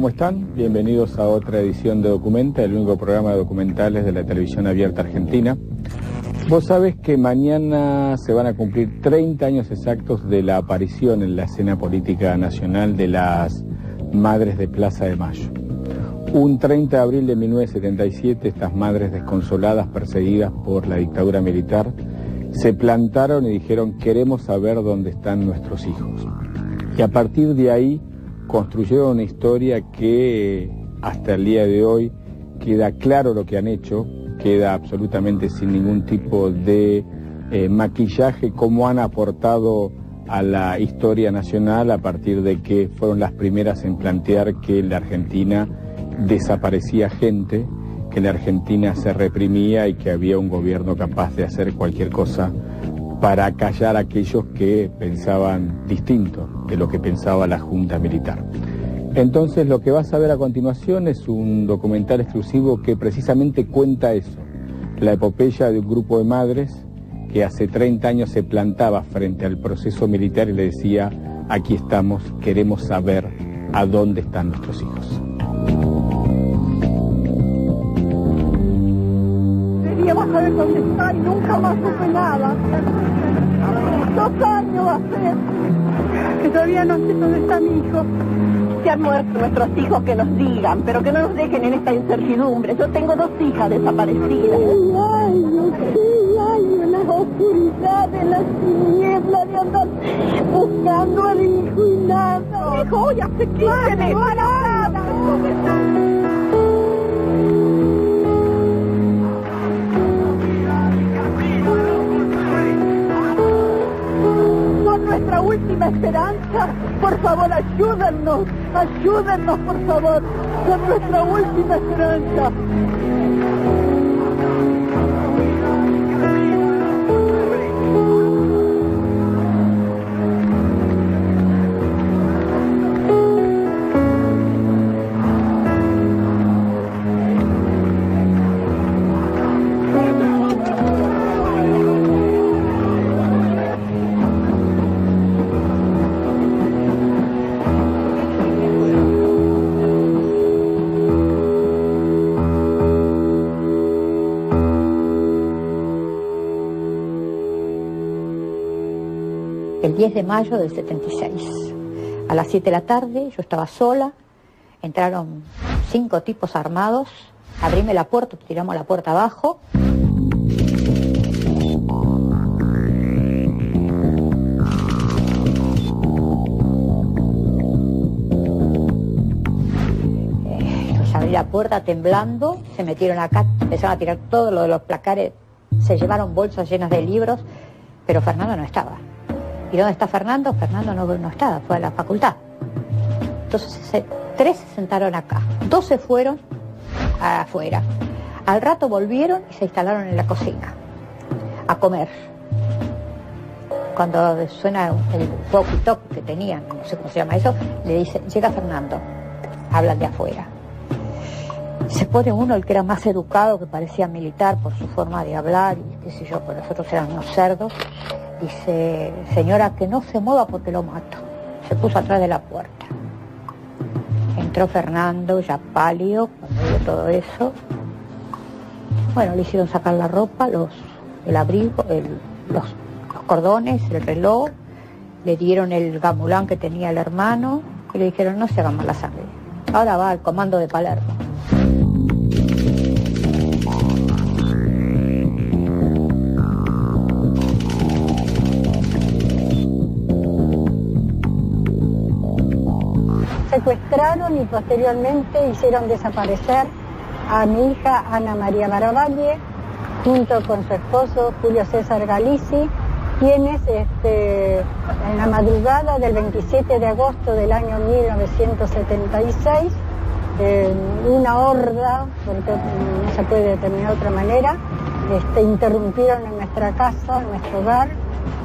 ¿cómo están? Bienvenidos a otra edición de Documenta, el único programa de documentales de la televisión abierta argentina. Vos sabés que mañana se van a cumplir 30 años exactos de la aparición en la escena política nacional de las Madres de Plaza de Mayo. Un 30 de abril de 1977, estas madres desconsoladas, perseguidas por la dictadura militar, se plantaron y dijeron: queremos saber dónde están nuestros hijos. Y a partir de ahí construyeron una historia que hasta el día de hoy queda claro lo que han hecho, queda absolutamente sin ningún tipo de maquillaje, cómo han aportado a la historia nacional a partir de que fueron las primeras en plantear que en la Argentina desaparecía gente, que en la Argentina se reprimía y que había un gobierno capaz de hacer cualquier cosa para callar a aquellos que pensaban distinto de lo que pensaba la Junta Militar. Entonces lo que vas a ver a continuación es un documental exclusivo que precisamente cuenta eso, la epopeya de un grupo de madres que hace 30 años se plantaba frente al proceso militar y le decía: aquí estamos, queremos saber a dónde están nuestros hijos. Queríamos saber dónde está y nunca más supe nada. 2 años va a ser que todavía no sé dónde está mi hijo. Se han muerto nuestros hijos, que nos digan, pero que no nos dejen en esta incertidumbre. Yo tengo 2 hijas desaparecidas. Ay, en las oscuridades, en las tinieblas de andar buscando al hijo y nada. Hijo, ya se quíteme, nada. Nuestra última esperanza, por favor, ayúdennos, por favor, con nuestra última esperanza. El 10 de mayo del 76. A las 7 de la tarde, yo estaba sola, entraron 5 tipos armados, abríme la puerta, tiramos la puerta abajo. Pues abrí la puerta temblando, se metieron acá, empezaron a tirar todo lo de los placares, se llevaron bolsas llenas de libros, pero Fernando no estaba. ¿Y dónde está Fernando? Fernando no estaba, fue a la facultad. Entonces 3 se sentaron acá, 2 se fueron afuera. Al rato volvieron y se instalaron en la cocina a comer. Cuando suena el walkie-talkie que tenían, no sé cómo se llama eso, le dice: llega Fernando. Hablan de afuera. Se pone uno, el que era más educado, que parecía militar por su forma de hablar y qué sé yo, pero los otros eran unos cerdos. Dice: señora, que no se mueva porque lo mato. Se puso atrás de la puerta. Entró Fernando, ya pálido, cuando vio todo eso. Bueno, le hicieron sacar la ropa, el abrigo, los cordones, el reloj. Le dieron el gamulán que tenía el hermano y le dijeron: no se hagan mala sangre. Ahora va al comando de Palermo. Secuestraron y posteriormente hicieron desaparecer a mi hija Ana María Baravalle junto con su esposo Julio César Galici, quienes en la madrugada del 27 de agosto del año 1976, una horda, porque no se puede determinar de otra manera, interrumpieron en nuestra casa, en nuestro hogar,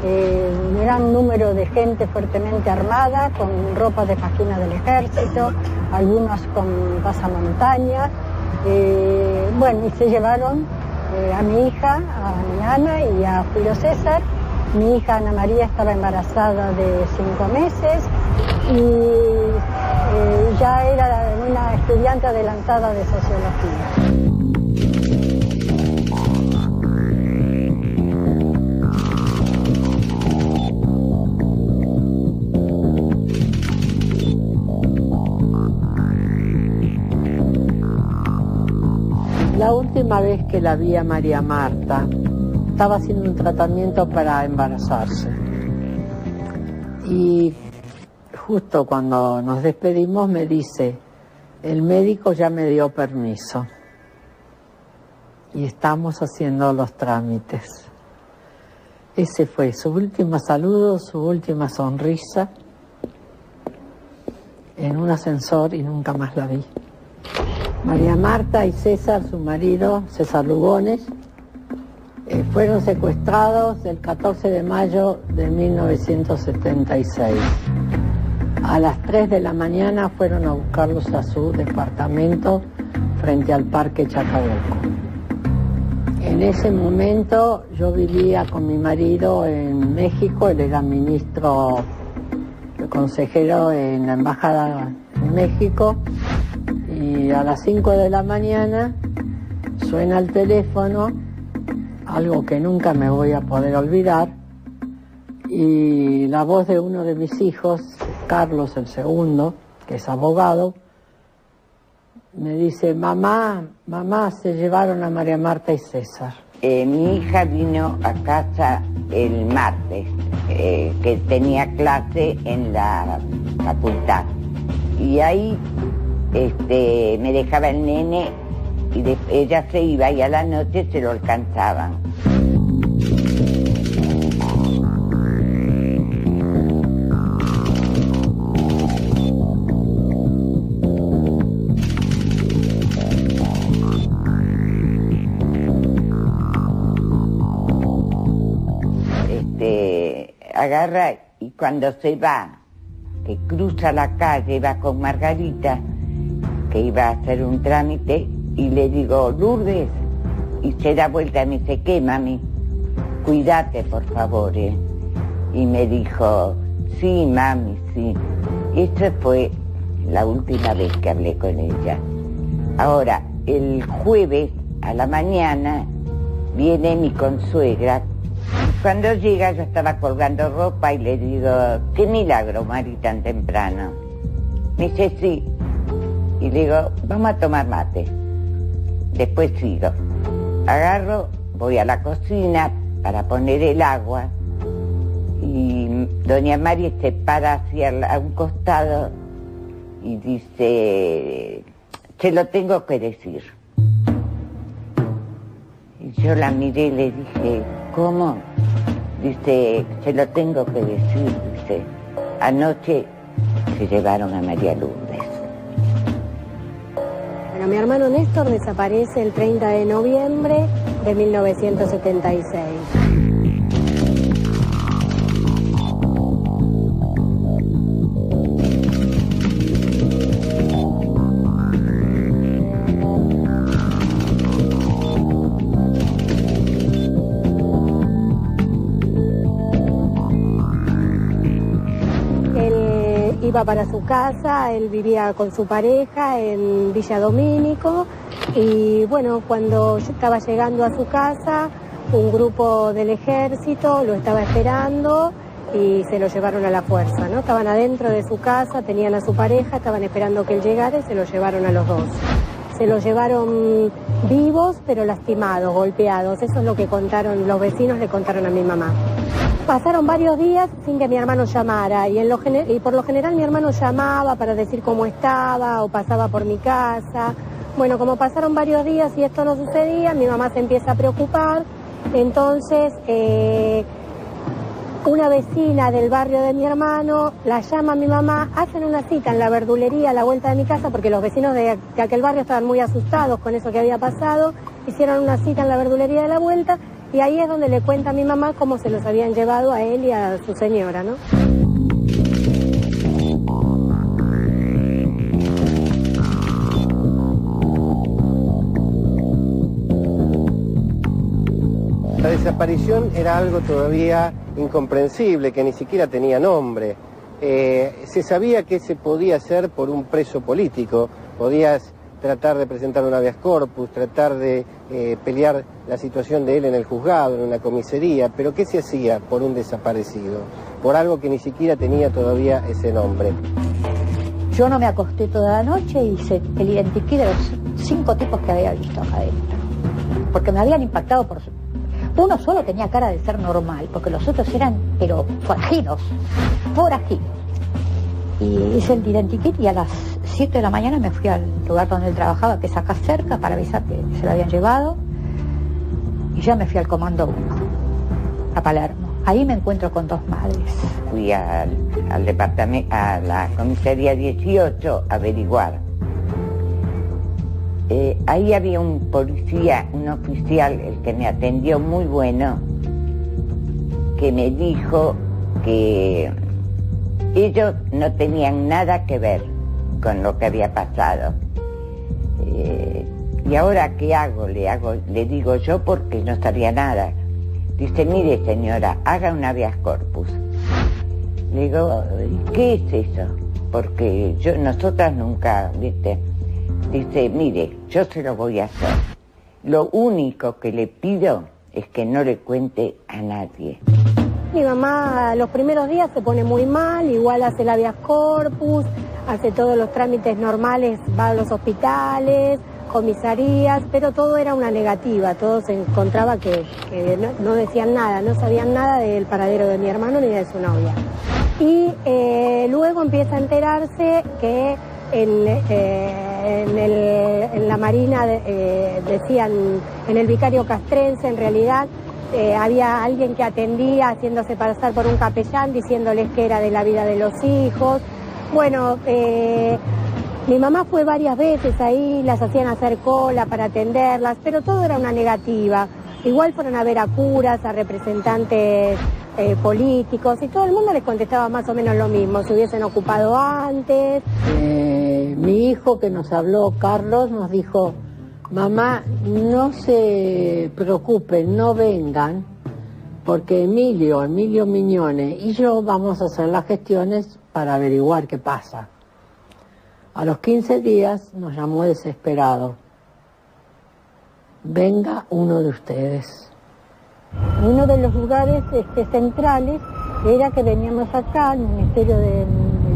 un gran número de gente fuertemente armada, con ropa de faquina del ejército, algunos con pasamontañas, y se llevaron a mi hija, a mi Ana y a Julio César. Mi hija Ana María estaba embarazada de 5 meses y ya era una estudiante adelantada de sociología. La última vez que la vi a María Marta, estaba haciendo un tratamiento para embarazarse. Y justo cuando nos despedimos me dice, el médico ya me dio permiso. Y estamos haciendo los trámites. Ese fue su último saludo, su última sonrisa en un ascensor y nunca más la vi. María Marta y César, su marido, César Lugones, fueron secuestrados el 14 de mayo de 1976. A las 3 de la mañana fueron a buscarlos a su departamento frente al Parque Chacabuco. En ese momento yo vivía con mi marido en México, él era ministro, consejero en la Embajada en México, y a las 5 de la mañana suena el teléfono, algo que nunca me voy a poder olvidar, y la voz de uno de mis hijos, Carlos el segundo, que es abogado, me dice, mamá, se llevaron a María Marta y César. Mi hija vino a casa el martes, que tenía clase en la facultad, y ahí me dejaba el nene y ella se iba y a la noche se lo alcanzaban. Agarra y cuando se va, que cruza la calle, va con Margarita, que iba a hacer un trámite, y le digo, Lourdes, y se da vuelta y me dice, ¿qué, mami? Cuídate, por favor, Y me dijo, sí, mami, sí. Esa fue la última vez que hablé con ella. Ahora, el jueves a la mañana viene mi consuegra. Cuando llega yo estaba colgando ropa y le digo, qué milagro, Mari, tan temprano. Me dice, sí. Y le digo, vamos a tomar mate. Después sigo. Agarro, voy a la cocina para poner el agua y doña Mari se para hacia a un costado y dice, se lo tengo que decir. Y yo la miré y le dije, ¿cómo? Dice, se lo tengo que decir, dice, anoche se llevaron a María Lourdes. Bueno, mi hermano Néstor desaparece el 30 de noviembre de 1976. Iba para su casa, él vivía con su pareja en Villa Domínico y bueno, cuando yo estaba llegando a su casa, un grupo del ejército lo estaba esperando y se lo llevaron a la fuerza, ¿no? Estaban adentro de su casa, tenían a su pareja, estaban esperando que él llegara y se lo llevaron a los dos. Se lo llevaron vivos pero lastimados, golpeados, eso es lo que contaron, los vecinos le contaron a mi mamá. Pasaron varios días sin que mi hermano llamara y por lo general mi hermano llamaba para decir cómo estaba o pasaba por mi casa. Bueno, como pasaron varios días y esto no sucedía, mi mamá se empieza a preocupar. Entonces, una vecina del barrio de mi hermano la llama a mi mamá, hacen una cita en la verdulería a la vuelta de mi casa porque los vecinos de aquel barrio estaban muy asustados con eso que había pasado. Hicieron una cita en la verdulería de la vuelta. Y ahí es donde le cuenta a mi mamá cómo se los habían llevado a él y a su señora, ¿no? La desaparición era algo todavía incomprensible, que ni siquiera tenía nombre. se sabía que se podía hacer por un preso político, podías tratar de presentar un habeas corpus, tratar de pelear la situación de él en el juzgado, en una comisaría, pero ¿qué se hacía por un desaparecido? Por algo que ni siquiera tenía todavía ese nombre. Yo no me acosté toda la noche y hice el identikit de los 5 tipos que había visto acá adentro, porque me habían impactado por... Uno solo tenía cara de ser normal, porque los otros eran, pero forajidos. Y hice el identikit y a las 7 de la mañana me fui al lugar donde él trabajaba, que es acá cerca, para avisar que se lo habían llevado. Y ya me fui al Comando 1, a Palermo. Ahí me encuentro con 2 madres. Fui al departamento, a la comisaría 18 a averiguar. Ahí había un policía, un oficial, el que me atendió muy bueno, que me dijo que ellos no tenían nada que ver con lo que había pasado. ¿Y ahora qué hago? Le digo yo, porque no sabía nada. Dice, mire señora, haga un habeas corpus. Le digo, ¿qué es eso? Porque nosotras nunca, ¿viste? Dice, mire, yo se lo voy a hacer. Lo único que le pido es que no le cuente a nadie. Mi mamá los primeros días se pone muy mal, igual hace el habeas corpus, hace todos los trámites normales, va a los hospitales, comisarías, pero todo era una negativa, todo se encontraba que no decían nada, no sabían nada del paradero de mi hermano ni de su novia. Y luego empieza a enterarse que en la Marina decían, en el vicario castrense en realidad, había alguien que atendía haciéndose pasar por un capellán diciéndoles que era de la vida de los hijos. Bueno, mi mamá fue varias veces ahí, las hacían hacer cola para atenderlas, pero todo era una negativa. Igual fueron a ver a curas, a representantes políticos, y todo el mundo les contestaba más o menos lo mismo, se hubiesen ocupado antes. Mi hijo que nos habló, Carlos, nos dijo, mamá, no se preocupen, no vengan, porque Emilio Miñone y yo vamos a hacer las gestiones para averiguar qué pasa. A los 15 días nos llamó desesperado. Venga uno de ustedes. Uno de los lugares centrales era que veníamos acá, al Ministerio del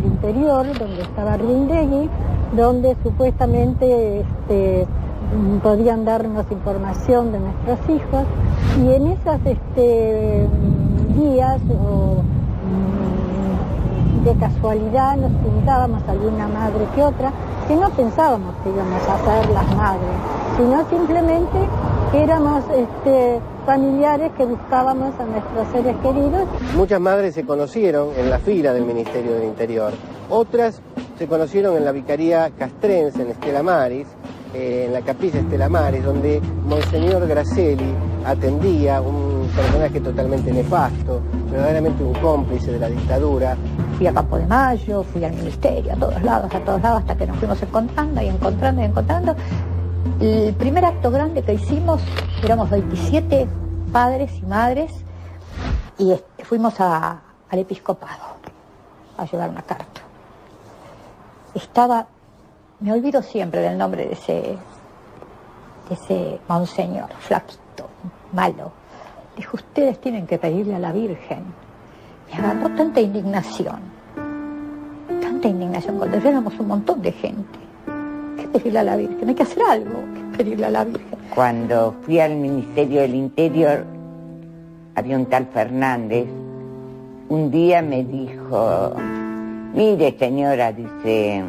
Interior, donde estaba Rindegui, donde supuestamente podían darnos información de nuestros hijos, y en esos días de casualidad nos juntábamos alguna madre que otra, que no pensábamos que íbamos a ser las madres, sino simplemente que éramos familiares que buscábamos a nuestros seres queridos. Muchas madres se conocieron en la fila del Ministerio del Interior, otras se conocieron en la Vicaría Castrense, en Estela Maris, en la capilla Estela Maris, donde Monseñor Gracelli atendía, un personaje totalmente nefasto, verdaderamente un cómplice de la dictadura. Fui a Campo de Mayo, fui al ministerio, a todos lados, hasta que nos fuimos encontrando. El primer acto grande que hicimos, éramos 27 padres y madres, y fuimos al episcopado a llevar una carta. Me olvido siempre del nombre de ese monseñor, flaquito, malo. Dijo, ustedes tienen que pedirle a la Virgen. Me agarró tanta indignación, cuando éramos un montón de gente. ¿Qué pedirle a la Virgen? Hay que hacer algo, que pedirle a la Virgen. Cuando fui al Ministerio del Interior, había un tal Fernández, un día me dijo, mire señora, dice,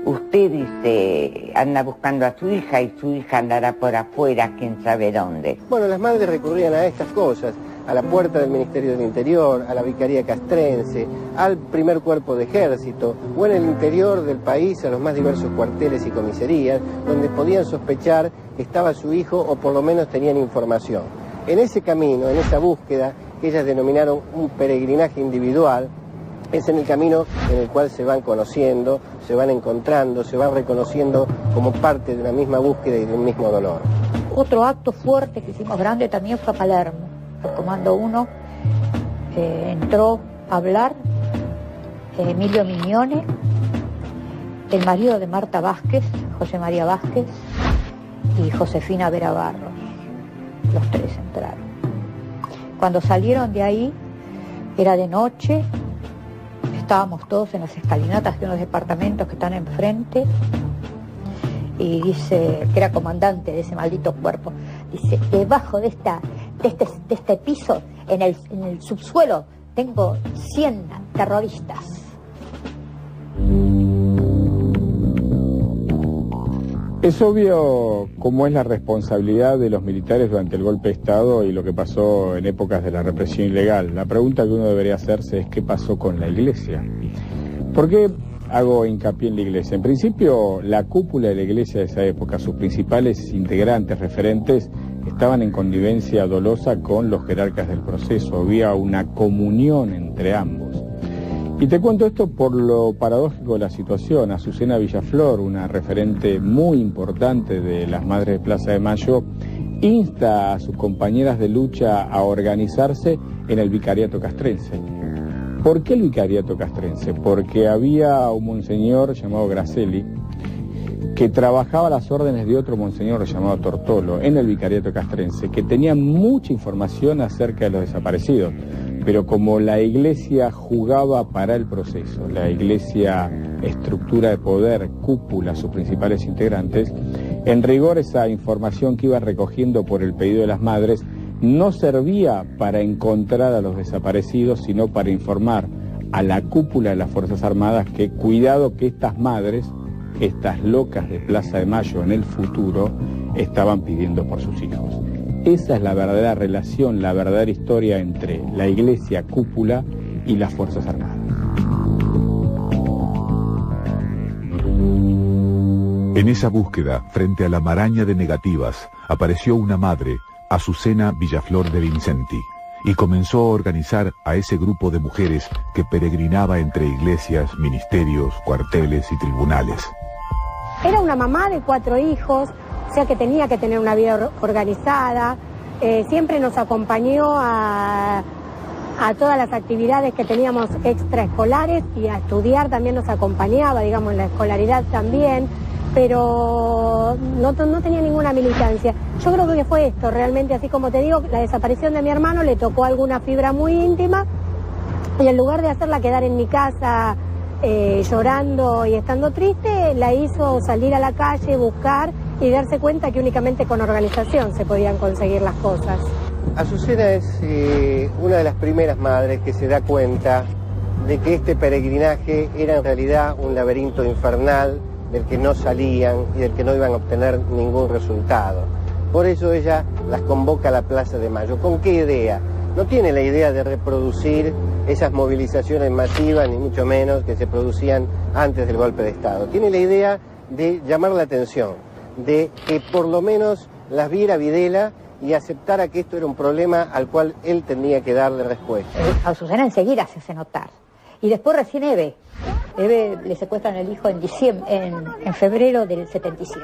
usted dice, anda buscando a su hija y su hija andará por afuera, quién sabe dónde. Bueno, las madres recurrían a estas cosas, a la puerta del Ministerio del Interior, a la Vicaría Castrense, al primer cuerpo de ejército, o en el interior del país a los más diversos cuarteles y comisarías, donde podían sospechar que estaba su hijo o por lo menos tenían información. En ese camino, en esa búsqueda, que ellas denominaron un peregrinaje individual, es en el camino en el cual se van conociendo, se van encontrando, se van reconociendo como parte de una misma búsqueda y de un mismo dolor. Otro acto fuerte que hicimos grande también fue a Palermo. El Comando 1 entró a hablar Emilio Miñone, el marido de Marta Vázquez, José María Vázquez, y Josefina Vera Barros. Los tres entraron. Cuando salieron de ahí, era de noche, estábamos todos en las escalinatas de unos departamentos que están enfrente, y dice, que era comandante de ese maldito cuerpo, dice, debajo de este piso, en el subsuelo, tengo 100 terroristas. Es obvio cómo es la responsabilidad de los militares durante el golpe de Estado y lo que pasó en épocas de la represión ilegal. La pregunta que uno debería hacerse es ¿qué pasó con la Iglesia? ¿Por qué hago hincapié en la Iglesia? En principio, la cúpula de la Iglesia de esa época, sus principales integrantes, referentes, estaban en connivencia dolosa con los jerarcas del proceso. Había una comunión entre ambos. Y te cuento esto por lo paradójico de la situación. Azucena Villaflor, una referente muy importante de las Madres de Plaza de Mayo, insta a sus compañeras de lucha a organizarse en el vicariato castrense. ¿Por qué el vicariato castrense? Porque había un monseñor llamado Gracelli que trabajaba a las órdenes de otro monseñor llamado Tortolo en el vicariato castrense, que tenía mucha información acerca de los desaparecidos. Pero como la Iglesia jugaba para el proceso, la Iglesia estructura de poder, cúpula, sus principales integrantes, en rigor esa información que iba recogiendo por el pedido de las madres no servía para encontrar a los desaparecidos, sino para informar a la cúpula de las Fuerzas Armadas que cuidado que estas madres, estas locas de Plaza de Mayo en el futuro, estaban pidiendo por sus hijos. Esa es la verdadera relación, la verdadera historia entre la Iglesia cúpula y las Fuerzas Armadas. En esa búsqueda, frente a la maraña de negativas, apareció una madre, Azucena Villaflor de Vincenti, y comenzó a organizar a ese grupo de mujeres que peregrinaba entre iglesias, ministerios, cuarteles y tribunales. Era una mamá de 4 hijos, o sea que tenía que tener una vida organizada, siempre nos acompañó a todas las actividades que teníamos extraescolares y a estudiar también nos acompañaba, digamos, en la escolaridad también, pero no tenía ninguna militancia. Yo creo que fue esto, realmente, así como te digo, la desaparición de mi hermano le tocó alguna fibra muy íntima y en lugar de hacerla quedar en mi casa llorando y estando triste, la hizo salir a la calle, buscar y darse cuenta que únicamente con organización se podían conseguir las cosas. Azucena es una de las primeras madres que se da cuenta de que este peregrinaje era en realidad un laberinto infernal del que no salían y del que no iban a obtener ningún resultado. Por eso ella las convoca a la Plaza de Mayo. ¿Con qué idea? No tiene la idea de reproducir esas movilizaciones masivas, ni mucho menos, que se producían antes del golpe de Estado. Tiene la idea de llamar la atención, de que por lo menos las viera Videla y aceptara que esto era un problema al cual él tenía que darle respuesta. A Azucena enseguida se hace notar. Y después recién Eve le secuestran el hijo en febrero del 77.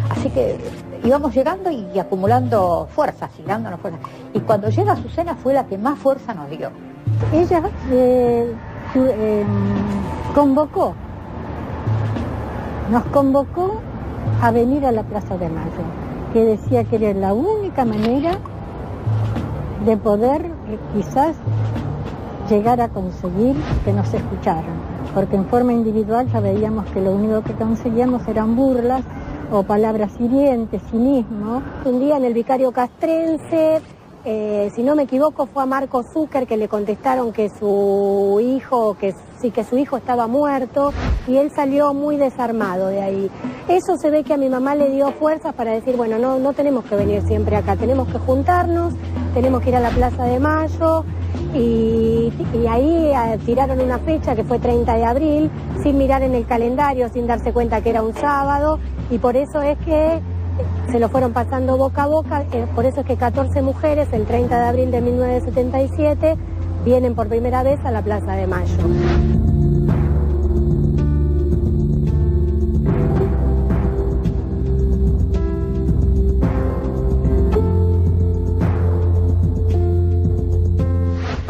Así que íbamos llegando y acumulando fuerzas, y dándonos fuerzas. Y cuando llega Azucena fue la que más fuerza nos dio. Ella nos convocó a venir a la Plaza de Mayo, que decía que era la única manera de poder quizás llegar a conseguir que nos escucharan, porque en forma individual ya veíamos que lo único que conseguíamos eran burlas o palabras hirientes, cinismo. Un día en el vicario castrense, si no me equivoco, fue a Marco Zucker que le contestaron que su hijo estaba muerto y él salió muy desarmado de ahí. Eso se ve que a mi mamá le dio fuerzas para decir, bueno, no tenemos que venir siempre acá, tenemos que juntarnos, tenemos que ir a la Plaza de Mayo y ahí tiraron una fecha que fue 30 de abril, sin mirar en el calendario, sin darse cuenta que era un sábado y por eso es que se lo fueron pasando boca a boca, por eso es que 14 mujeres el 30 de abril de 1977 vienen por primera vez a la Plaza de Mayo.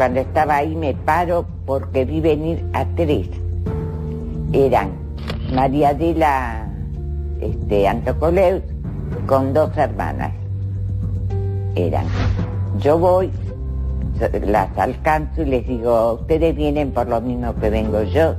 cuando estaba ahí me paro porque vi venir a 3. Eran María Adela Antocoleus con 2 hermanas. Eran. Yo voy, las alcanzo y les digo, ¿ustedes vienen por lo mismo que vengo yo?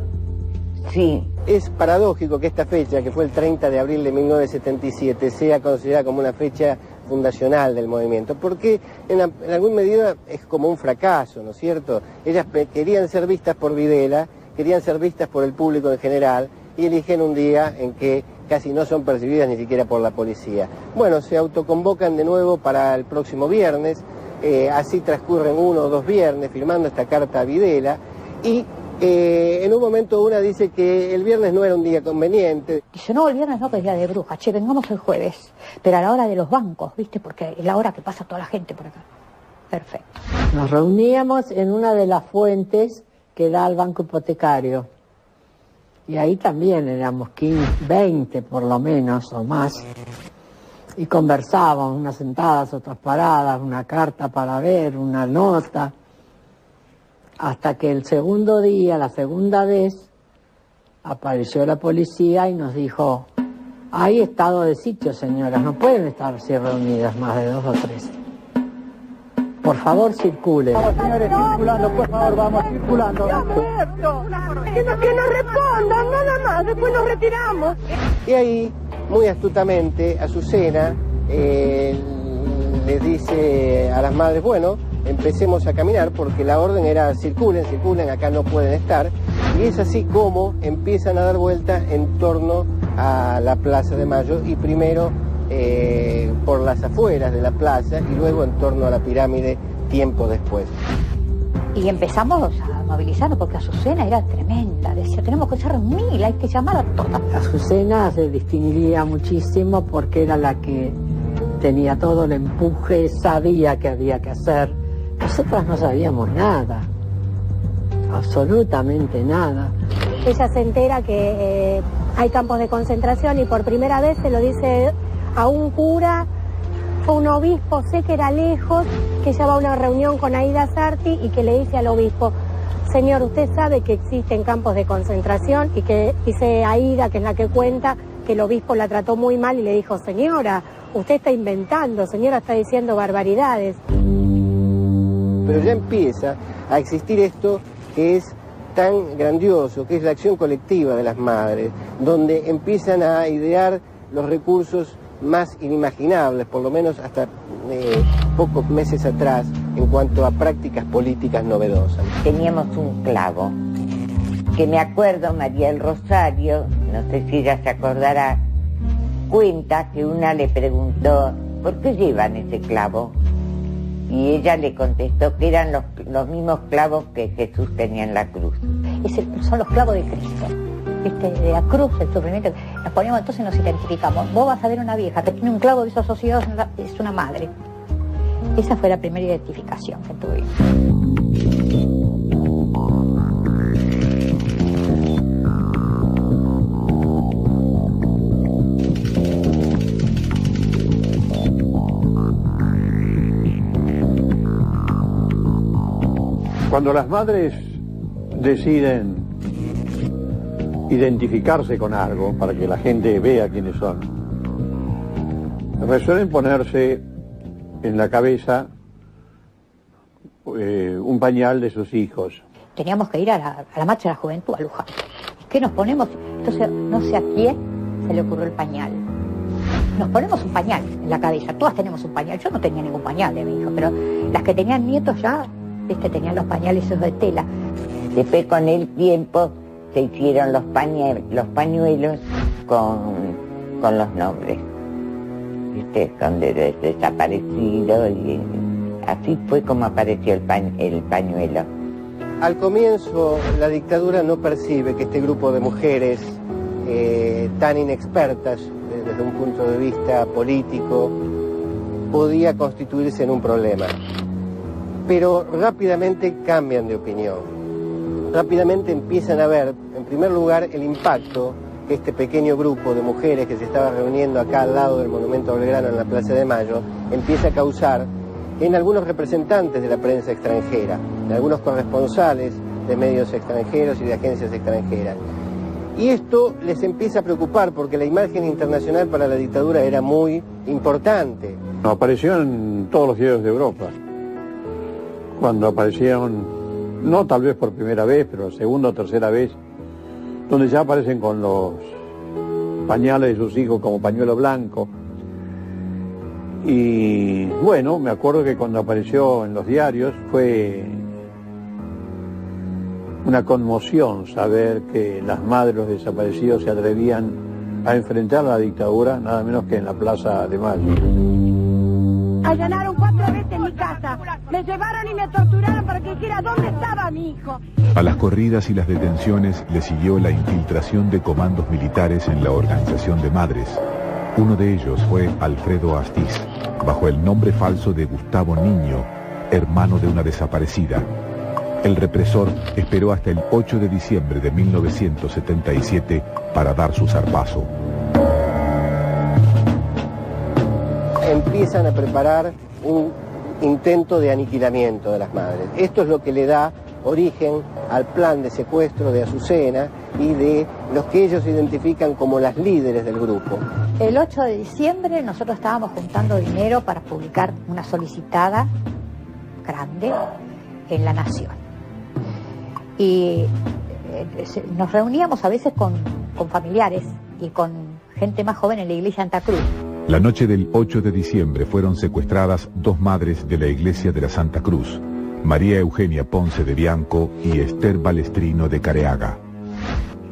Sí. Es paradójico que esta fecha, que fue el 30 de abril de 1977, sea considerada como una fecha fundacional del movimiento, porque en alguna medida es como un fracaso, ¿no es cierto? Ellas querían ser vistas por Videla, querían ser vistas por el público en general, y eligen un día en que casi no son percibidas ni siquiera por la policía. Bueno, se autoconvocan de nuevo para el próximo viernes, así transcurren 1 o 2 viernes firmando esta carta a Videla, y en un momento una dice que el viernes no era un día conveniente. Dice, no, el viernes no, que es día de brujas, che, vengamos el jueves, pero a la hora de los bancos, ¿viste? Porque es la hora que pasa toda la gente por acá. Perfecto. Nos reuníamos en una de las fuentes que da al banco hipotecario. Y ahí también éramos 15, 20 por lo menos o más. Y conversábamos, unas sentadas, otras paradas, una carta para ver, una nota. Hasta que el segundo día, la segunda vez, apareció la policía y nos dijo, hay estado de sitio, señoras, no pueden estar así reunidas más de 2 o 3. Por favor, circulen. Vamos, señores, circulando, por favor, vamos, circulando. Que nos respondan, nada más, después nos retiramos. Y ahí, muy astutamente, Azucena les dice a las madres, bueno, empecemos a caminar, porque la orden era circulen, circulen, acá no pueden estar. Y es así como empiezan a dar vuelta en torno a la Plaza de Mayo, y primero por las afueras de la plaza y luego en torno a la pirámide tiempo después. Y empezamos a movilizarnos porque Azucena era tremenda, decía, tenemos que ser 1000, hay que llamar a todas. Azucena se distinguía muchísimo porque era la que tenía todo el empuje, sabía que había que hacer. Nosotras no sabíamos nada, absolutamente nada. Ella se entera que hay campos de concentración y por primera vez se lo dice a un cura, fue un obispo, sé que era lejos, que ella va a una reunión con Aida Sarti y que le dice al obispo, señor, usted sabe que existen campos de concentración, y que dice Aida, que es la que cuenta, que el obispo la trató muy mal y le dijo, señora, usted está inventando, señora, está diciendo barbaridades. Pero ya empieza a existir esto que es tan grandioso, que es la acción colectiva de las madres, donde empiezan a idear los recursos más inimaginables, por lo menos hasta pocos meses atrás, en cuanto a prácticas políticas novedosas. Teníamos un clavo, que me acuerdo, María del Rosario, no sé si ella se acordará, cuenta que una le preguntó, ¿por qué llevan ese clavo? Y ella le contestó que eran los mismos clavos que Jesús tenía en la cruz. Son los clavos de Cristo. De la cruz, el sufrimiento, nos ponemos, entonces nos identificamos. Vos vas a ver una vieja que tiene un clavo de esos asociados, es una madre. Esa fue la primera identificación que tuvimos. Cuando las madres deciden identificarse con algo para que la gente vea quiénes son, resuelven ponerse en la cabeza un pañal de sus hijos. Teníamos que ir a la marcha de la juventud a Luján. ¿Qué nos ponemos? Entonces no sé a quién se le ocurrió el pañal. Nos ponemos un pañal en la cabeza, todas tenemos un pañal. Yo no tenía ningún pañal de mi hijo, pero las que tenían nietos ya, tenían los pañales esos de tela. Después con el tiempo se hicieron los pañuelos con los nombres, con desaparecido, y así fue como apareció el pañuelo. Al comienzo la dictadura no percibe que este grupo de mujeres tan inexpertas desde un punto de vista político podía constituirse en un problema, pero rápidamente cambian de opinión. Rápidamente empiezan a ver, en primer lugar, el impacto que este pequeño grupo de mujeres que se estaba reuniendo acá al lado del Monumento a Belgrano en la Plaza de Mayo empieza a causar en algunos representantes de la prensa extranjera, en algunos corresponsales de medios extranjeros y de agencias extranjeras. Y esto les empieza a preocupar porque la imagen internacional para la dictadura era muy importante. Apareció en todos los diarios de Europa. Cuando aparecieron, no tal vez por primera vez, pero segunda o tercera vez, donde ya aparecen con los pañales de sus hijos como pañuelo blanco. Y bueno, me acuerdo que cuando apareció en los diarios fue una conmoción saber que las madres de los desaparecidos se atrevían a enfrentar la dictadura, nada menos que en la Plaza de Mayo. Allanaron 4 veces mi casa, me llevaron y me torturaron para que dijera dónde estaba mi hijo. A las corridas y las detenciones le siguió la infiltración de comandos militares en la organización de madres. Uno de ellos fue Alfredo Astiz, bajo el nombre falso de Gustavo Niño, hermano de una desaparecida. El represor esperó hasta el 8 de diciembre de 1977 para dar su zarpazo. Empiezan a preparar un intento de aniquilamiento de las madres. Esto es lo que le da origen al plan de secuestro de Azucena y de los que ellos identifican como las líderes del grupo. El 8 de diciembre nosotros estábamos juntando dinero para publicar una solicitada grande en La Nación. Y nos reuníamos a veces con familiares y con gente más joven en la iglesia Santa Cruz. La noche del 8 de diciembre fueron secuestradas 2 madres de la iglesia de la Santa Cruz, María Eugenia Ponce de Bianco y Esther Balestrino de Careaga.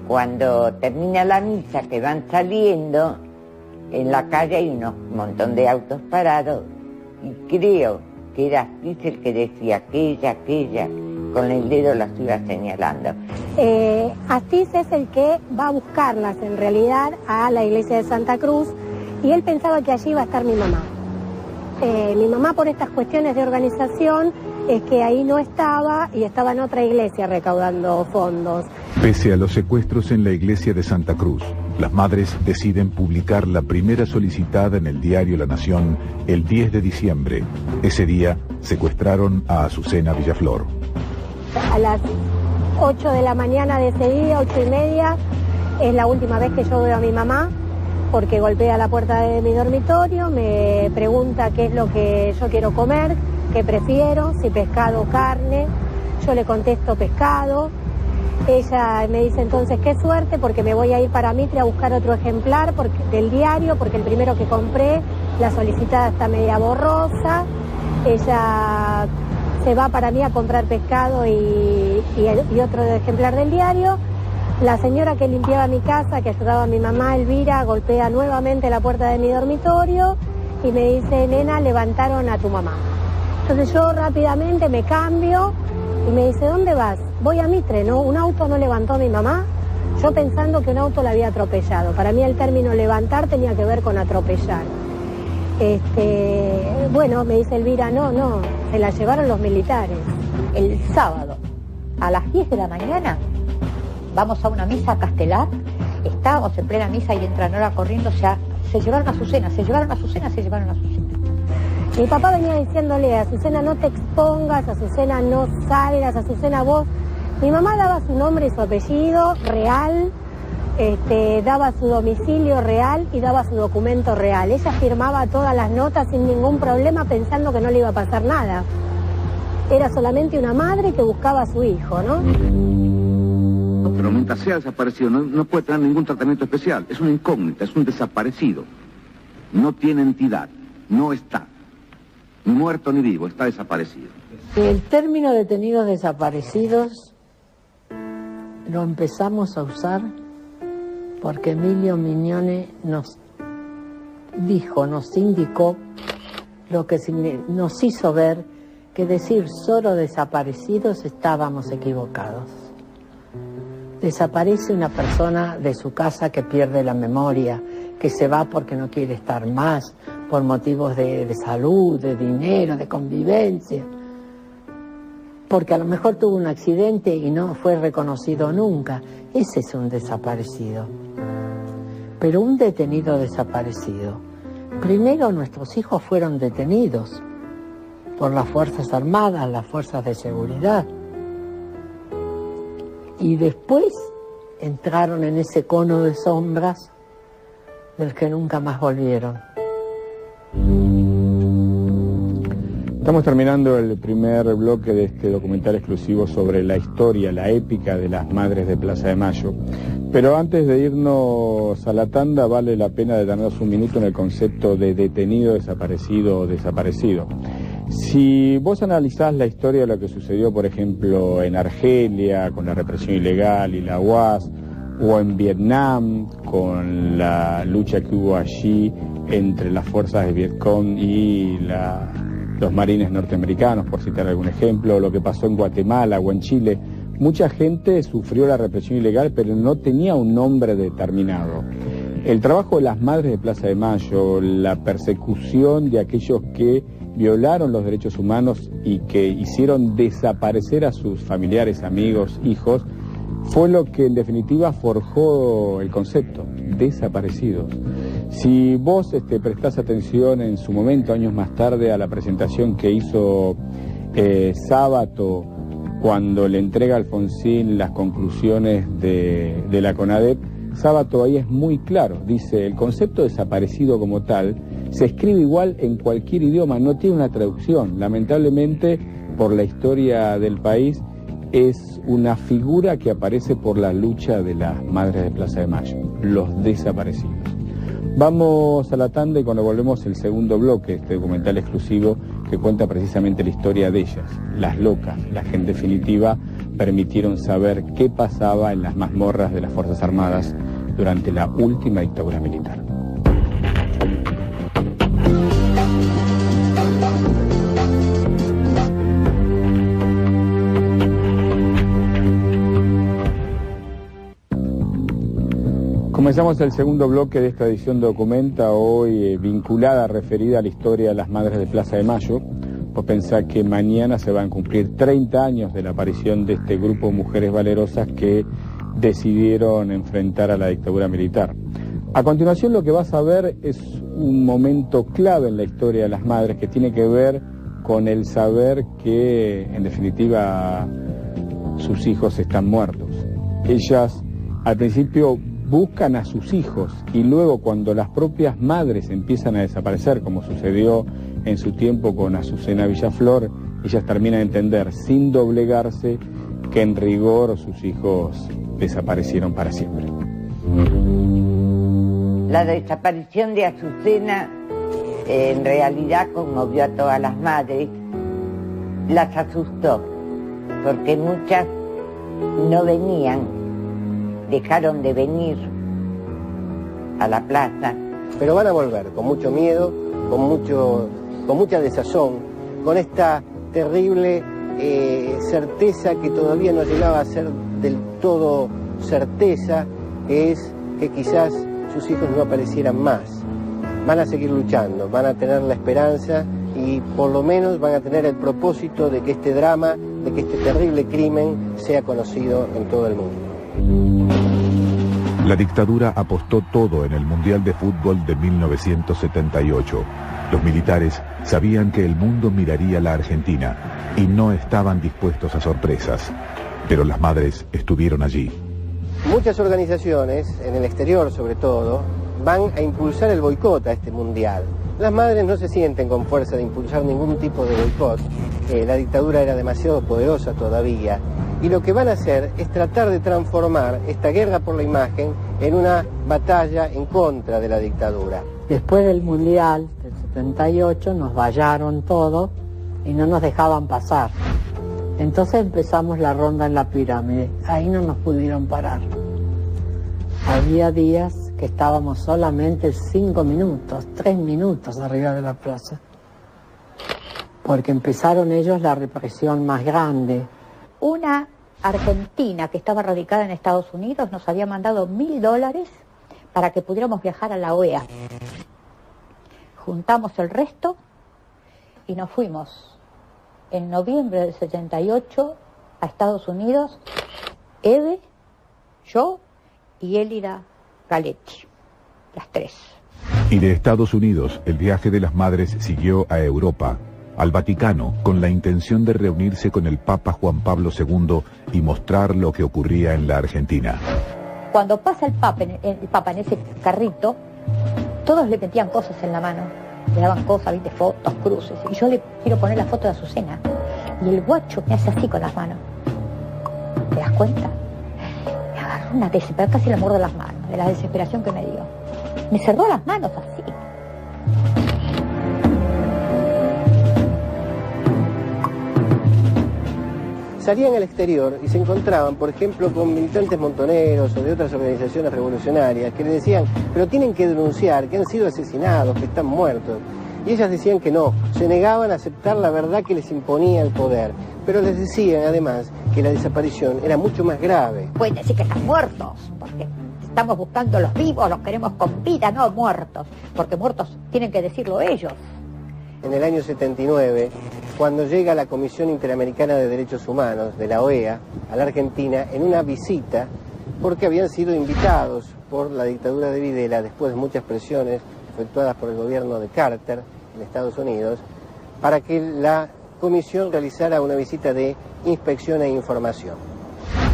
Cuando termina la misa, que van saliendo, en la calle hay un montón de autos parados, y creo que era Astiz el que decía aquella, con el dedo las iba señalando. Astiz es el que va a buscarlas en realidad a la iglesia de Santa Cruz, y él pensaba que allí iba a estar mi mamá. Mi mamá, por estas cuestiones de organización, es que ahí no estaba y estaba en otra iglesia recaudando fondos. Pese a los secuestros en la iglesia de Santa Cruz, las madres deciden publicar la primera solicitada en el diario La Nación el 10 de diciembre. Ese día secuestraron a Azucena Villaflor. A las 8 de la mañana de ese día, 8:30, es la última vez que yo veo a mi mamá, porque golpea la puerta de mi dormitorio, me pregunta qué es lo que yo quiero comer, qué prefiero, si pescado o carne. Yo le contesto pescado. Ella me dice entonces qué suerte, porque me voy a ir para Mitre a buscar otro ejemplar del diario, porque el primero que compré, la solicitada está media borrosa. Ella se va para mí a comprar pescado y otro ejemplar del diario. La señora que limpiaba mi casa, que ayudaba a mi mamá, Elvira, golpea nuevamente la puerta de mi dormitorio y me dice: nena, levantaron a tu mamá. Entonces yo rápidamente me cambio y me dice: ¿dónde vas? Voy a Mitre, ¿no? Un auto no levantó a mi mamá. Yo pensando que un auto la había atropellado. Para mí el término levantar tenía que ver con atropellar. Bueno, me dice Elvira: no, se la llevaron los militares. El sábado, a las 10 de la mañana, vamos a una misa a Castelar. Estábamos en plena misa y entra Nora corriendo, o sea, se llevaron a Azucena. Mi papá venía diciéndole: Azucena, no te expongas, Azucena, no salgas, Azucena, vos. Mi mamá daba su nombre y su apellido real, daba su domicilio real y daba su documento real. Ella firmaba todas las notas sin ningún problema, pensando que no le iba a pasar nada. Era solamente una madre que buscaba a su hijo, ¿no? Pero mientras sea desaparecido no puede tener ningún tratamiento especial. Es una incógnita, es un desaparecido. No tiene entidad, no está. Ni muerto ni vivo, está desaparecido. El término detenidos desaparecidos lo empezamos a usar porque Emilio Mignone nos indicó lo que nos hizo ver que decir solo desaparecidos estábamos equivocados. Desaparece una persona de su casa que pierde la memoria, que se va porque no quiere estar más, por motivos de salud, de dinero, de convivencia, porque a lo mejor tuvo un accidente y no fue reconocido nunca. Ese es un desaparecido. Pero un detenido desaparecido, primero nuestros hijos fueron detenidos por las Fuerzas Armadas, las Fuerzas de Seguridad. Y después entraron en ese cono de sombras del que nunca más volvieron. Estamos terminando el primer bloque de este documental exclusivo sobre la historia, la épica de las Madres de Plaza de Mayo. Pero antes de irnos a la tanda, vale la pena detenernos un minuto en el concepto de detenido, desaparecido o desaparecido. Si vos analizás la historia de lo que sucedió, por ejemplo, en Argelia, con la represión ilegal y la UAS, o en Vietnam, con la lucha que hubo allí entre las fuerzas de Vietcong y los marines norteamericanos, por citar algún ejemplo, lo que pasó en Guatemala o en Chile, mucha gente sufrió la represión ilegal, pero no tenía un nombre determinado. El trabajo de las Madres de Plaza de Mayo, la persecución de aquellos que violaron los derechos humanos y que hicieron desaparecer a sus familiares, amigos, hijos, fue lo que en definitiva forjó el concepto, desaparecidos. Si vos prestás atención en su momento, años más tarde, a la presentación que hizo Sábato, cuando le entrega a Alfonsín las conclusiones de la CONADEP, Sábato ahí es muy claro, dice, el concepto desaparecido como tal se escribe igual en cualquier idioma, no tiene una traducción. Lamentablemente, por la historia del país, es una figura que aparece por la lucha de las Madres de Plaza de Mayo, los desaparecidos. Vamos a la tanda y cuando volvemos el segundo bloque, este documental exclusivo que cuenta precisamente la historia de ellas, las locas, las que en definitiva permitieron saber qué pasaba en las mazmorras de las Fuerzas Armadas durante la última dictadura militar. Comenzamos el segundo bloque de esta edición Documenta, hoy vinculada, referida a la historia de las Madres de Plaza de Mayo. Vos pensás que mañana se van a cumplir 30 años de la aparición de este grupo de mujeres valerosas que decidieron enfrentar a la dictadura militar. A continuación lo que vas a ver es un momento clave en la historia de las madres que tiene que ver con el saber que, en definitiva, sus hijos están muertos. Ellas, al principio, buscan a sus hijos y luego cuando las propias madres empiezan a desaparecer, como sucedió en su tiempo con Azucena Villaflor, ellas terminan de entender, sin doblegarse, que en rigor sus hijos desaparecieron para siempre. La desaparición de Azucena en realidad conmovió a todas las madres, las asustó, porque muchas no venían, dejaron de venir a la plaza. Pero van a volver con mucho miedo, con mucha desazón, con esta terrible certeza que todavía no llegaba a ser del todo certeza, que es que quizás sus hijos no aparecieran más. Van a seguir luchando, van a tener la esperanza y por lo menos van a tener el propósito de que este drama, de que este terrible crimen sea conocido en todo el mundo. La dictadura apostó todo en el Mundial de Fútbol de 1978. Los militares sabían que el mundo miraría a la Argentina y no estaban dispuestos a sorpresas. Pero las madres estuvieron allí. Muchas organizaciones, en el exterior sobre todo, van a impulsar el boicot a este Mundial. Las madres no se sienten con fuerza de impulsar ningún tipo de boicot. La dictadura era demasiado poderosa todavía. Y lo que van a hacer es tratar de transformar esta guerra por la imagen en una batalla en contra de la dictadura. Después del Mundial del 78 nos vallaron todo y no nos dejaban pasar. Entonces empezamos la ronda en la pirámide. Ahí no nos pudieron parar. Había días que estábamos solamente 5 minutos, 3 minutos arriba de la plaza. Porque empezaron ellos la represión más grande. Una argentina que estaba radicada en Estados Unidos nos había mandado $1000 para que pudiéramos viajar a la OEA. Juntamos el resto y nos fuimos en noviembre del 78 a Estados Unidos, Eve, yo y Elida Galetti, las tres. Y de Estados Unidos, el viaje de las madres siguió a Europa, al Vaticano con la intención de reunirse con el Papa Juan Pablo II y mostrar lo que ocurría en la Argentina. Cuando pasa el Papa en ese carrito, todos le metían cosas en la mano, le daban cosas, viste, fotos, cruces, y yo le quiero poner la foto de Azucena, y el guacho me hace así con las manos. ¿Te das cuenta? Me agarró una desesperación, casi le muerdo las manos, de la desesperación que me dio. Me cerró las manos así. Salían al exterior y se encontraban, por ejemplo, con militantes montoneros o de otras organizaciones revolucionarias que le decían, pero tienen que denunciar, que han sido asesinados, que están muertos. Y ellas decían que no, se negaban a aceptar la verdad que les imponía el poder. Pero les decían, además, que la desaparición era mucho más grave. Pueden decir que están muertos, porque estamos buscando los vivos, los queremos con vida, no muertos, porque muertos tienen que decirlo ellos. En el año 79, cuando llega la Comisión Interamericana de Derechos Humanos, de la OEA, a la Argentina, en una visita, porque habían sido invitados por la dictadura de Videla, después de muchas presiones efectuadas por el gobierno de Carter en Estados Unidos, para que la comisión realizara una visita de inspección e información.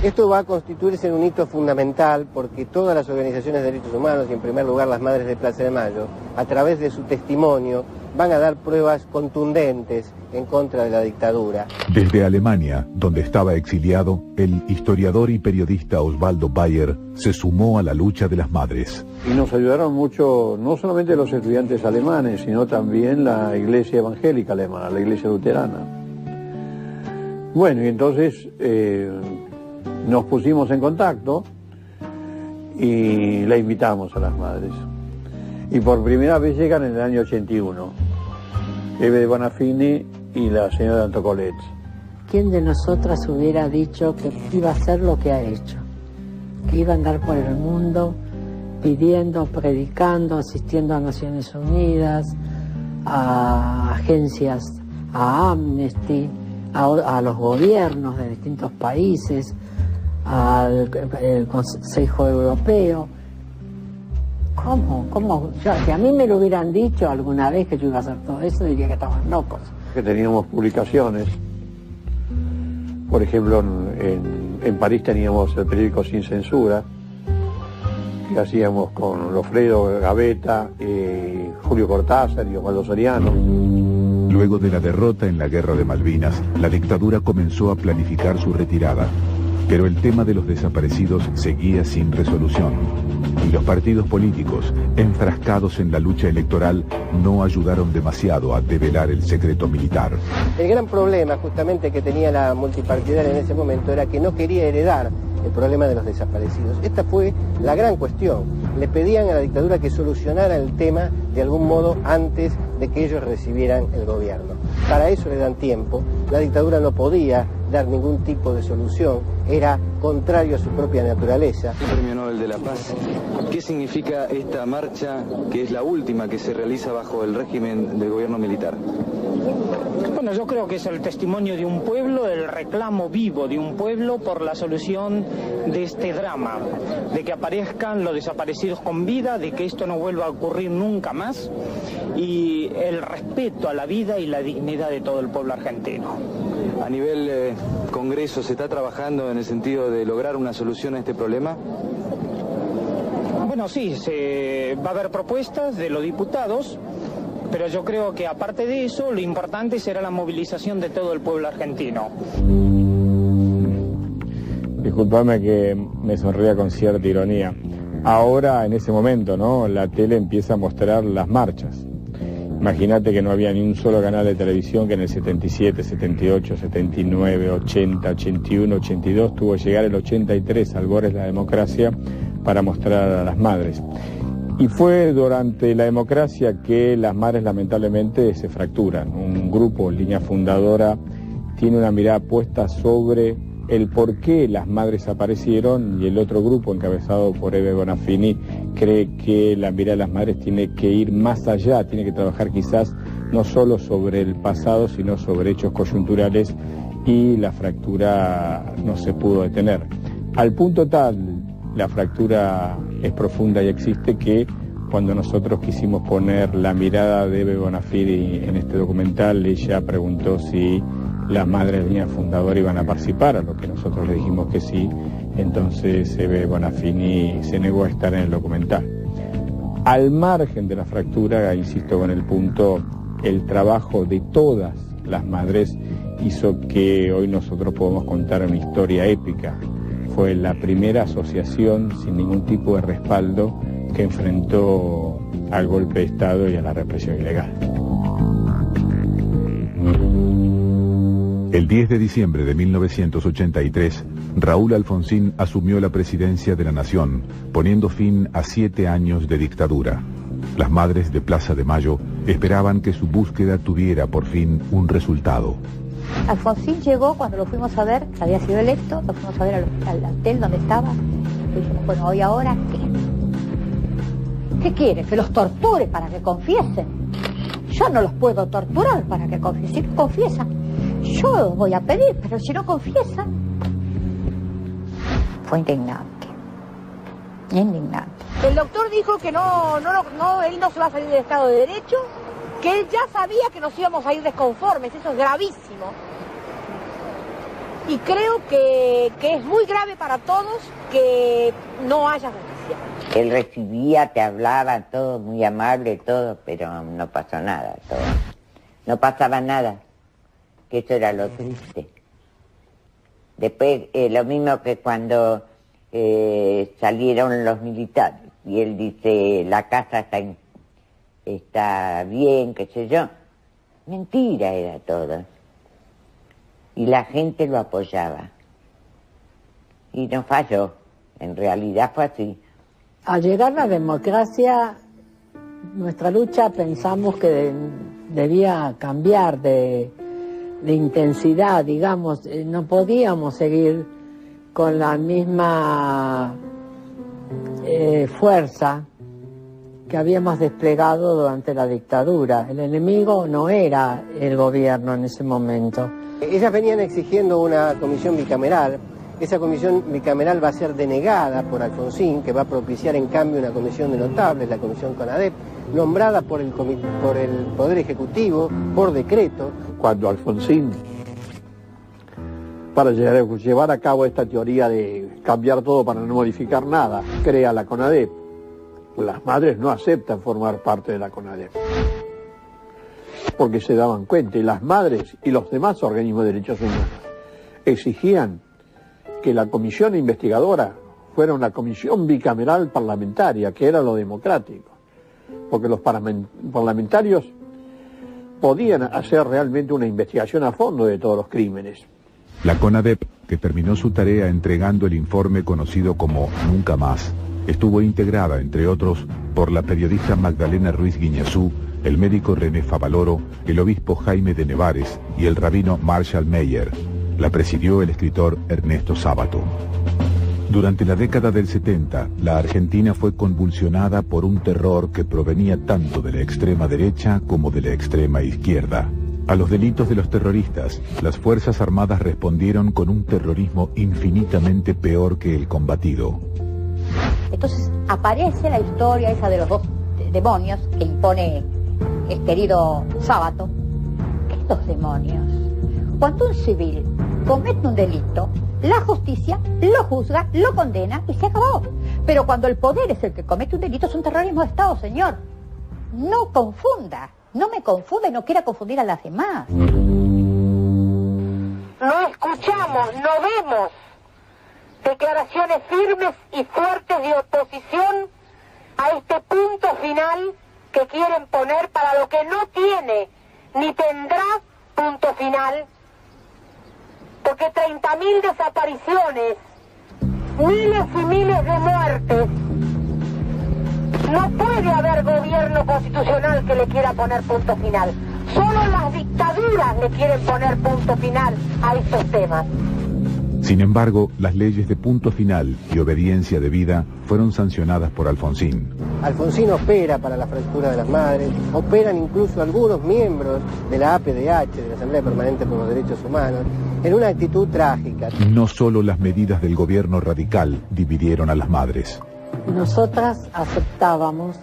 Esto va a constituirse en un hito fundamental porque todas las organizaciones de derechos humanos, y en primer lugar las Madres de Plaza de Mayo, a través de su testimonio, van a dar pruebas contundentes en contra de la dictadura. Desde Alemania, donde estaba exiliado, el historiador y periodista Osvaldo Bayer se sumó a la lucha de las madres. Y nos ayudaron mucho, no solamente los estudiantes alemanes, sino también la iglesia evangélica alemana, la iglesia luterana. Bueno, y entonces nos pusimos en contacto y la invitamos a las madres. Y por primera vez llegan en el año 81. Eve de Bonafini y la señora Antocolet. ¿Quién de nosotras hubiera dicho que iba a hacer lo que ha hecho? Que iba a andar por el mundo pidiendo, predicando, asistiendo a Naciones Unidas, a agencias, a Amnesty, a los gobiernos de distintos países, al Consejo Europeo. ¿Cómo? Si a mí me lo hubieran dicho alguna vez que yo iba a hacer todo eso, diría que estaban locos. Que teníamos publicaciones. Por ejemplo, en París teníamos el periódico Sin Censura, que hacíamos con Lofredo Gavetta, Julio Cortázar y Osvaldo Soriano. Luego de la derrota en la Guerra de Malvinas, la dictadura comenzó a planificar su retirada. Pero el tema de los desaparecidos seguía sin resolución. Y los partidos políticos, enfrascados en la lucha electoral, no ayudaron demasiado a develar el secreto militar. El gran problema justamente que tenía la multipartidaria en ese momento era que no quería heredar el problema de los desaparecidos. Esta fue la gran cuestión. Le pedían a la dictadura que solucionara el tema de algún modo antes de que ellos recibieran el gobierno. Para eso le dan tiempo. La dictadura no podía dar ningún tipo de solución, era contrario a su propia naturaleza. Premio Nobel de la Paz. ¿Qué significa esta marcha, que es la última que se realiza bajo el régimen del gobierno militar? Bueno, yo creo que es el testimonio de un pueblo, el reclamo vivo de un pueblo por la solución de este drama, de que aparezcan los desaparecidos con vida, de que esto no vuelva a ocurrir nunca más, y el respeto a la vida y la dignidad de todo el pueblo argentino. A nivel Congreso, ¿se está trabajando en el sentido de lograr una solución a este problema? Bueno, sí, va a haber propuestas de los diputados, pero yo creo que aparte de eso, lo importante será la movilización de todo el pueblo argentino. Disculpame que me sonría con cierta ironía. Ahora, en ese momento, ¿no?, la tele empieza a mostrar las marchas. Imagínate que no había ni un solo canal de televisión que en el 77, 78, 79, 80, 81, 82 tuvo que llegar el 83, al borde de la democracia, para mostrar a las madres. Y fue durante la democracia que las madres lamentablemente se fracturan. Un grupo, Línea Fundadora, tiene una mirada puesta sobre el por qué las madres aparecieron, y el otro grupo, encabezado por Eve Bonafini, cree que la mirada de las madres tiene que ir más allá, tiene que trabajar quizás no solo sobre el pasado, sino sobre hechos coyunturales, y la fractura no se pudo detener. Al punto tal, la fractura es profunda y existe, que Cuando nosotros quisimos poner la mirada de Eve Bonafini en este documental, ella preguntó si las madres de línea fundadora iban a participar, a lo que nosotros le dijimos que sí. Entonces Eve Bonafini se negó a estar en el documental. Al margen de la fractura, insisto con el punto, el trabajo de todas las madres hizo que hoy nosotros podamos contar una historia épica. Fue la primera asociación sin ningún tipo de respaldo que enfrentó al golpe de Estado y a la represión ilegal. El 10 de diciembre de 1983, Raúl Alfonsín asumió la presidencia de la Nación, poniendo fin a 7 años de dictadura. Las madres de Plaza de Mayo esperaban que su búsqueda tuviera por fin un resultado. Alfonsín llegó cuando lo fuimos a ver, había sido electo, lo fuimos a ver al hotel donde estaba. Y dijimos, bueno, ¿hoy ahora qué? ¿Qué quiere? ¿Que los torture para que confiesen? Yo no los puedo torturar para que confiesen. Si confiesan, yo los voy a pedir, pero si no confiesan... Fue indignante. Indignante. El doctor dijo que no, él no se va a salir del Estado de Derecho, que él ya sabía que nos íbamos a ir desconformes, eso es gravísimo. Y creo que es muy grave para todos que no haya justicia. Él recibía, te hablaba, todo muy amable, todo, pero no pasó nada, todo. No pasaba nada, que eso era lo triste. Después, lo mismo que cuando salieron los militares, y él dice, la casa está bien, qué sé yo. Mentira era todo. Y la gente lo apoyaba. Y no falló, en realidad fue así. Al llegar la democracia, nuestra lucha pensamos que debía cambiar de intensidad, digamos. No podíamos seguir con la misma fuerza que habíamos desplegado durante la dictadura. El enemigo no era el gobierno en ese momento. Ellas venían exigiendo una comisión bicameral. Esa comisión bicameral va a ser denegada por Alfonsín, que va a propiciar en cambio una comisión de notables, la comisión CONADEP, nombrada por el Poder Ejecutivo por decreto. Cuando Alfonsín, para llevar a cabo esta teoría de cambiar todo para no modificar nada, crea la CONADEP, las madres no aceptan formar parte de la CONADEP, porque se daban cuenta, y las madres y los demás organismos de derechos humanos exigían que la comisión investigadora fuera una comisión bicameral parlamentaria, que era lo democrático, porque los parlamentarios podían hacer realmente una investigación a fondo de todos los crímenes. La CONADEP, que terminó su tarea entregando el informe conocido como Nunca Más, estuvo integrada, entre otros, por la periodista Magdalena Ruiz Guiñazú, el médico René Favaloro, el obispo Jaime de Nevares y el rabino Marshall Meyer. La presidió el escritor Ernesto Sábato. Durante la década del 70, la Argentina fue convulsionada por un terror que provenía tanto de la extrema derecha como de la extrema izquierda. A los delitos de los terroristas, las Fuerzas Armadas respondieron con un terrorismo infinitamente peor que el combatido. Entonces aparece la historia esa de los dos demonios que impone el querido Sábato. ¿Qué dos demonios? Cuando un civil comete un delito, la justicia lo juzga, lo condena y se acabó. Pero cuando el poder es el que comete un delito, es un terrorismo de Estado, señor. No confunda, no me confunda y no quiera confundir a las demás. No escuchamos, no vemos declaraciones firmes y fuertes de oposición a este punto final que quieren poner para lo que no tiene ni tendrá punto final, porque 30.000 desapariciones, miles y miles de muertes, no puede haber gobierno constitucional que le quiera poner punto final. Solo las dictaduras le quieren poner punto final a estos temas. Sin embargo, las leyes de punto final y obediencia debida fueron sancionadas por Alfonsín. Alfonsín opera para la fractura de las madres, operan incluso algunos miembros de la APDH, de la Asamblea Permanente por los Derechos Humanos, en una actitud trágica. No solo las medidas del gobierno radical dividieron a las madres. Nosotras aceptábamos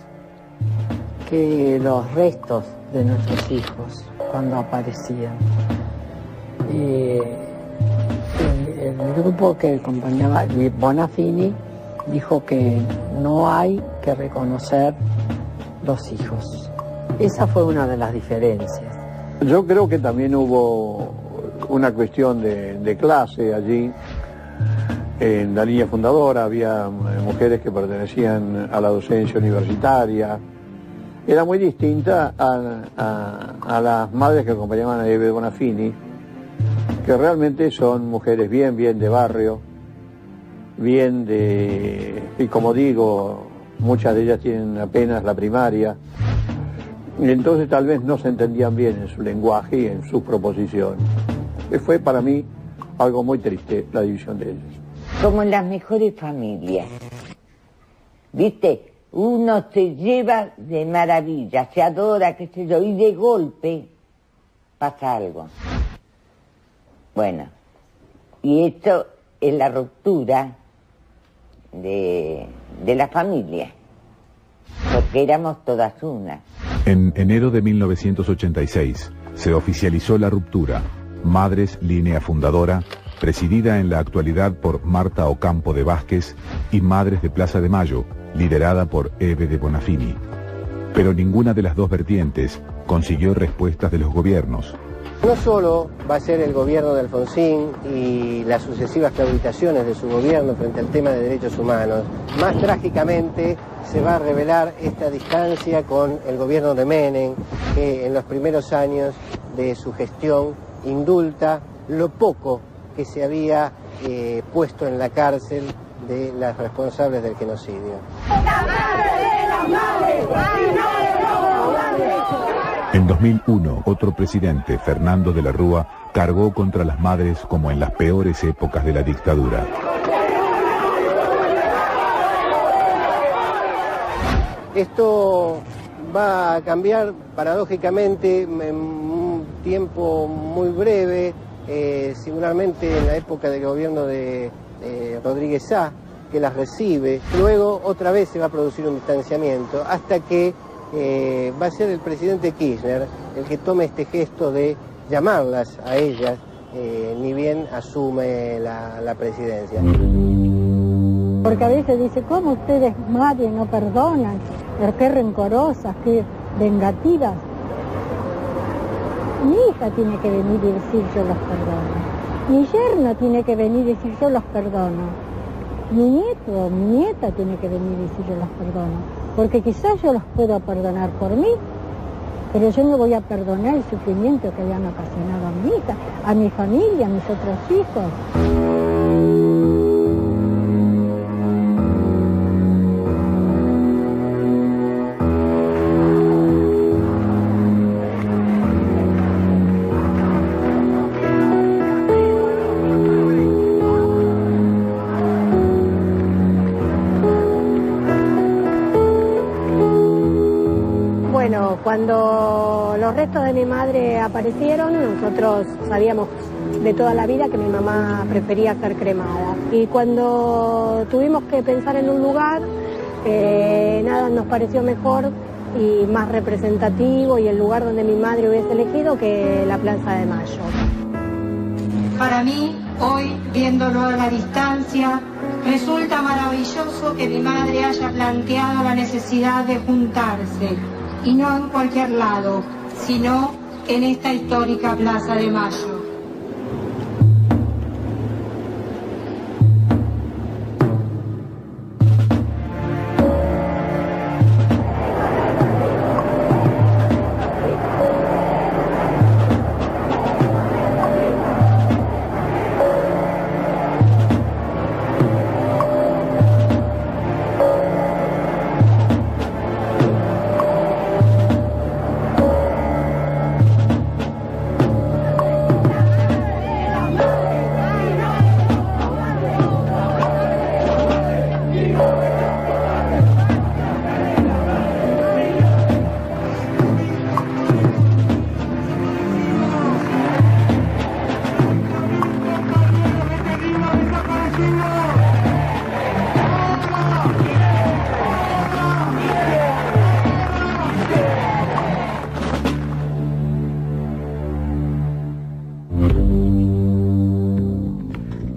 que los restos de nuestros hijos, cuando aparecían. El grupo que acompañaba, Bonafini, dijo que no hay que reconocer los hijos. Esa fue una de las diferencias. Yo creo que también hubo una cuestión de clase allí. En la línea fundadora había mujeres que pertenecían a la docencia universitaria. Era muy distinta a las madres que acompañaban a Eve Bonafini, que realmente son mujeres bien de barrio, y como digo, muchas de ellas tienen apenas la primaria, y entonces tal vez no se entendían bien en su lenguaje y en sus proposiciones. Fue para mí algo muy triste la división de ellas. Como en las mejores familias, ¿viste? Uno se lleva de maravilla, se adora, qué sé yo, y de golpe pasa algo. Bueno, y esto es la ruptura de la familia, porque éramos todas una. En enero de 1986 se oficializó la ruptura. Madres, línea fundadora, presidida en la actualidad por Marta Ocampo de Vázquez, y Madres de Plaza de Mayo, liderada por Eve de Bonafini. Pero ninguna de las dos vertientes consiguió respuestas de los gobiernos. No solo va a ser el gobierno de Alfonsín y las sucesivas claudicaciones de su gobierno frente al tema de derechos humanos, más trágicamente se va a revelar esta distancia con el gobierno de Menem, que en los primeros años de su gestión indulta lo poco que se había puesto en la cárcel de las responsables del genocidio. En 2001, otro presidente, Fernando de la Rúa, cargó contra las madres como en las peores épocas de la dictadura. Esto va a cambiar paradójicamente en un tiempo muy breve, singularmente en la época del gobierno de Rodríguez Sá, que las recibe. Luego otra vez se va a producir un distanciamiento hasta que va a ser el presidente Kirchner el que tome este gesto de llamarlas a ellas, ni bien asume la presidencia. Porque a veces dice, ¿cómo ustedes madres no perdonan? Pero qué rencorosas, qué vengativas. Mi hija tiene que venir y decir yo los perdono. Mi yerno tiene que venir y decir yo los perdono. Mi nieto, mi nieta tiene que venir y decir yo los perdono. Porque quizás yo los puedo perdonar por mí, pero yo no voy a perdonar el sufrimiento que le han ocasionado a mi hija, a mi familia, a mis otros hijos. Cuando los restos de mi madre aparecieron, nosotros sabíamos de toda la vida que mi mamá prefería ser cremada. Y cuando tuvimos que pensar en un lugar, nada nos pareció mejor y más representativo y el lugar donde mi madre hubiese elegido que la Plaza de Mayo. Para mí, hoy, viéndolo a la distancia, resulta maravilloso que mi madre haya planteado la necesidad de juntarse. Y no en cualquier lado, sino en esta histórica Plaza de Mayo.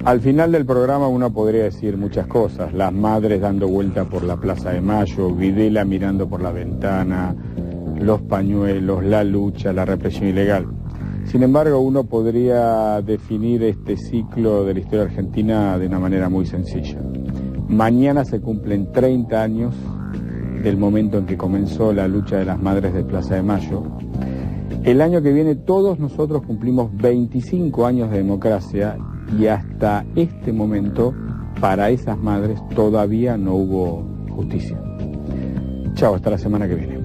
Al final del programa uno podría decir muchas cosas, las madres dando vuelta por la Plaza de Mayo, Videla mirando por la ventana, los pañuelos, la lucha, la represión ilegal. Sin embargo, uno podría definir este ciclo de la historia argentina de una manera muy sencilla. Mañana se cumplen 30 años del momento en que comenzó la lucha de las madres de Plaza de Mayo. El año que viene todos nosotros cumplimos 25 años de democracia y hasta este momento para esas madres todavía no hubo justicia. Chao, hasta la semana que viene.